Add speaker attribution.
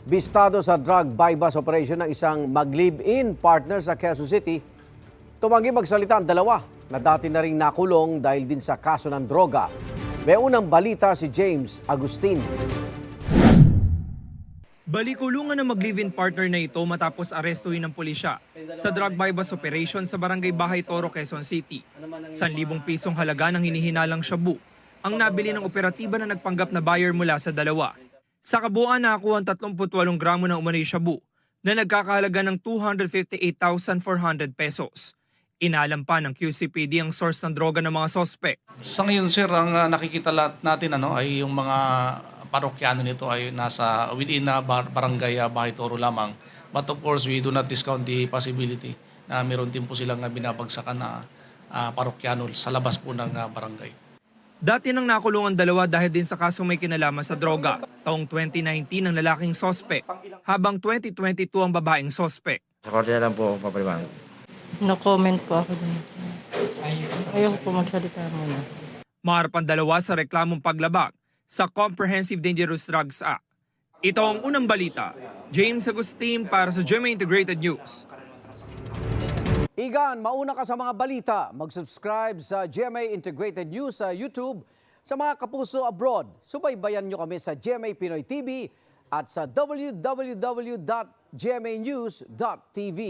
Speaker 1: Bistado sa drug bypass operation ng isang mag-live-in partner sa Quezon City, tumanggi magsalita ang dalawa na dati na ring nakulong dahil din sa kaso ng droga. May unang balita si James Agustin.
Speaker 2: Balikulungan ng mag-live-in partner na ito matapos arestuhin ng pulisya sa drug bypass operation sa Barangay Bahay Toro, Quezon City. 1,000 pisong halaga ng hinihinalang shabu ang nabili ng operatiba na nagpanggap na buyer mula sa dalawa. Sa kabuuan nakakuha ang 38 gramo ng umano'y shabu na nagkakahalaga ng 258,400 pesos. Inalam pa ng QCPD ang source ng droga ng mga sospek.
Speaker 3: Sa ngayon sir, ang nakikita natin ay yung mga parokyano nito ay nasa within na barangay Bahay Toro lamang. But of course, we do not discount the possibility na meron din po silang binabagsakan na parokyano sa labas po ng barangay.
Speaker 2: Dati nang nakulong ang dalawa dahil din sa kasong may kinalaman sa droga. Taong 2019 ang lalaking sospek, habang 2022 ang babaeng sospek.
Speaker 4: Sa korte na lang po ako papaliwanag.
Speaker 5: No comment po ako dun. Ayoko po magsalita muna.
Speaker 2: Maharap ang dalawa sa reklamong paglabag sa Comprehensive Dangerous Drugs Act. Ito ang unang balita. James Agustin para sa GMA Integrated News.
Speaker 1: Igan, mauna ka sa mga balita. Mag-subscribe sa GMA Integrated News sa YouTube. Sa mga kapuso abroad, subaybayan nyo kami sa GMA Pinoy TV at sa www.gmanews.tv.